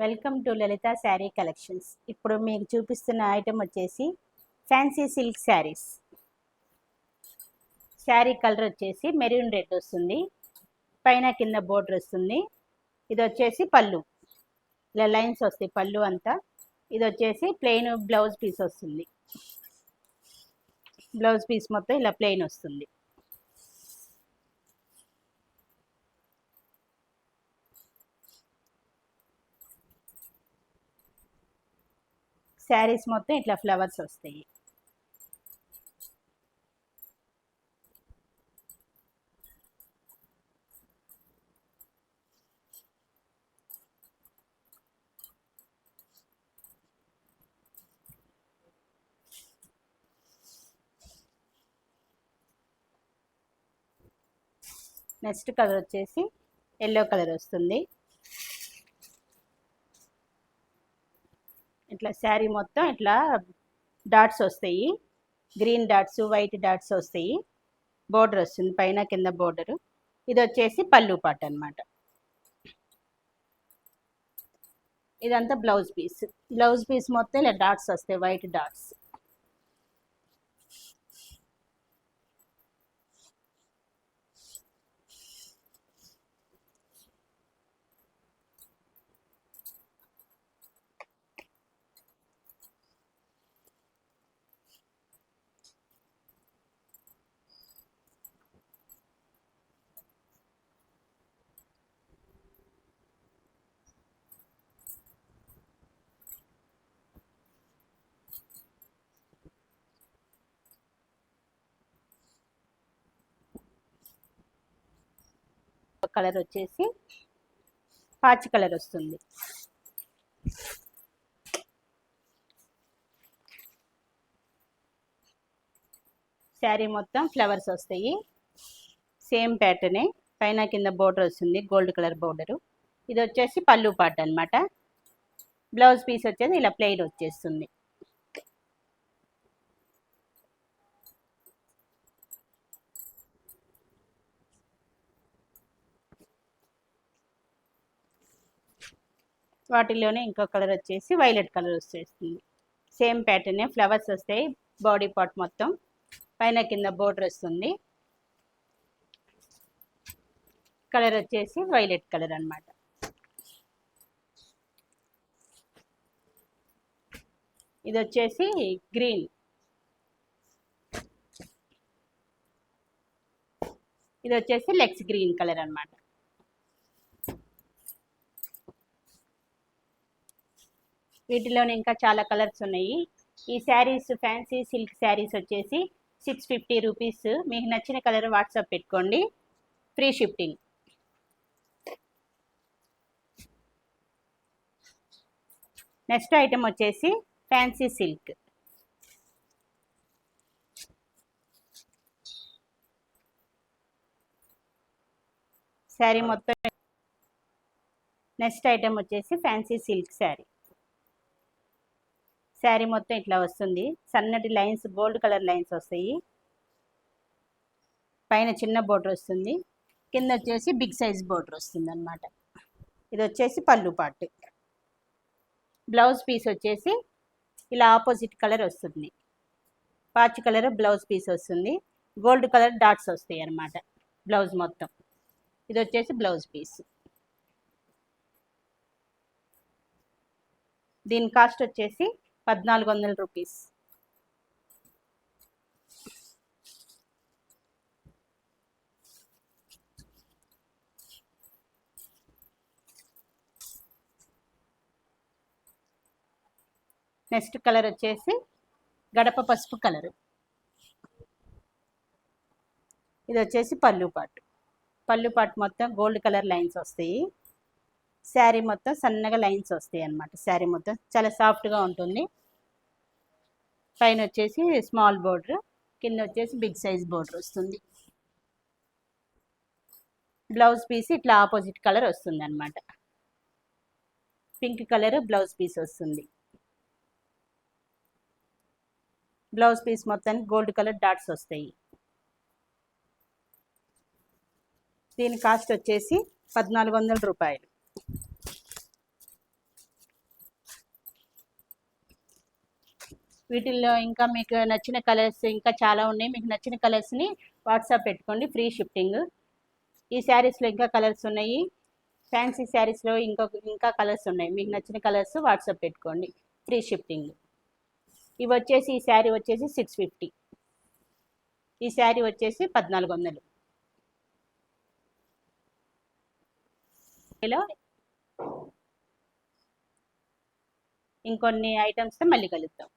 Welcome to Lalitha sari collections. ఇప్పుడు మీకు చూపిస్తున్న ఐటెం వచ్చేసి fancy silk saris. Sari colour వచ్చేసి మెరూన్ రెడ్ వస్తుంది, పైన కింద బోర్డర్ వస్తుంది. ఇది వచ్చేసి పళ్ళు, ఇలా లైన్స్ వస్తాయి పళ్ళు అంతా. ఇది వచ్చేసి ప్లెయిన్ బ్లౌజ్ పీస్ వస్తుంది. బ్లౌజ్ పీస్ మొత్తం ఇలా ప్లెయిన్ వస్తుంది. శారీస్ మొత్తం ఇట్లా ఫ్లవర్స్ వస్తాయి. నెక్స్ట్ కలర్ వచ్చేసి ఎల్లో కలర్ వస్తుంది. ఇట్లా శారీ మొత్తం ఇట్లా డాట్స్ వస్తాయి, గ్రీన్ డాట్స్ వైట్ డాట్స్ వస్తాయి. బోర్డర్ వస్తుంది పైన కింద బోర్డరు. ఇది వచ్చేసి పళ్ళు పాట అనమాట. ఇదంతా బ్లౌజ్ పీస్. బ్లౌజ్ పీస్ మొత్తం ఇలా డాట్స్ వస్తాయి, వైట్ డాట్స్. కలర్ వచ్చేసి పాచి కలర్ వస్తుంది. శారీ మొత్తం ఫ్లవర్స్ వస్తాయి, సేమ్ ప్యాటర్నే. పైన కింద బోర్డర్ వస్తుంది, గోల్డ్ కలర్ బోర్డరు. ఇది వచ్చేసి పళ్ళు పాట అనమాట. బ్లౌజ్ పీస్ వచ్చేసి ఇలా ప్లెయిన్ వచ్చేస్తుంది. వాటిలోనే ఇంకో కలర్ వచ్చేసి వైలెట్ కలర్ వచ్చేస్తుంది. సేమ్ ప్యాటర్నే, ఫ్లవర్స్ వస్తాయి బాడీ పార్ట్ మొత్తం. పైన కింద బోర్డర్ వస్తుంది. కలర్ వచ్చేసి వైలెట్ కలర్ అనమాట. ఇది వచ్చేసి గ్రీన్. ఇది వచ్చేసి లెక్స్ గ్రీన్ కలర్ అనమాట. వీటిలోనే ఇంకా చాలా కలర్స్ ఉన్నాయి. ఈ శారీస్ ఫ్యాన్సీ సిల్క్ శారీస్ వచ్చేసి 650 రూపీస్. మీకు నచ్చిన కలర్ వాట్సాప్ పెట్టుకోండి, ఫ్రీ షిప్పింగ్. నెక్స్ట్ ఐటమ్ వచ్చేసి ఫ్యాన్సీ సిల్క్. శారీ మొత్తం. నెక్స్ట్ ఐటమ్ వచ్చేసి ఫ్యాన్సీ సిల్క్ శారీ. శారీ మొత్తం ఇట్లా వస్తుంది, సన్నటి లైన్స్, గోల్డ్ కలర్ లైన్స్ వస్తాయి. పైన చిన్న బోర్డర్ వస్తుంది, కింద వచ్చేసి బిగ్ సైజ్ బోర్డర్ వస్తుంది అనమాట. ఇది వచ్చేసి పళ్ళు పార్ట్. బ్లౌజ్ పీస్ వచ్చేసి ఇలా ఆపోజిట్ కలర్ వస్తుంది, పాచి కలర్ బ్లౌజ్ పీస్ వస్తుంది. గోల్డ్ కలర్ డాట్స్ వస్తాయి అన్నమాట బ్లౌజ్ మొత్తం. ఇది వచ్చేసి బ్లౌజ్ పీస్. దీని కాస్ట్ వచ్చేసి 1400 రూపీస్. నెక్స్ట్ కలర్ వచ్చేసి గడప పసుపు కలర్. ఇది వచ్చేసి పళ్ళు పాటు. పళ్ళు పాటు మొత్తం గోల్డ్ కలర్ లైన్స్ వస్తాయి. శారీ మొత్తం సన్నగా లైన్స్ వస్తాయి అన్నమాట. శారీ మొత్తం చాలా సాఫ్ట్గా ఉంటుంది. పైన వచ్చేసి స్మాల్ బోర్డర్, కింద వచ్చేసి బిగ్ సైజ్ బోర్డర్ వస్తుంది. బ్లౌజ్ పీస్ ఇట్లా ఆపోజిట్ కలర్ వస్తుంది అన్నమాట. పింక్ కలర్ బ్లౌజ్ పీస్ వస్తుంది. బ్లౌజ్ పీస్ మొత్తానికి గోల్డ్ కలర్ డాట్స్ వస్తాయి. దీని కాస్ట్ వచ్చేసి 1400 రూపాయలు. వీటిల్లో ఇంకా మీకు నచ్చిన కలర్స్ ఇంకా చాలా ఉన్నాయి. మీకు నచ్చిన కలర్స్ని వాట్సాప్ పెట్టుకోండి, ఫ్రీ షిఫ్టింగ్. ఈ శారీస్లో ఇంకా కలర్స్ ఉన్నాయి. ఫ్యాన్సీ శారీస్లో ఇంకా కలర్స్ ఉన్నాయి. మీకు నచ్చిన కలర్స్ వాట్సాప్ పెట్టుకోండి, ఫ్రీ షిఫ్టింగ్. ఇవి వచ్చేసి ఈ శారీ వచ్చేసి 650. ఈ శారీ వచ్చేసి 1400. ఇలా ఇంకొన్ని ఐటమ్స్తో మళ్ళీ కలుద్దాం.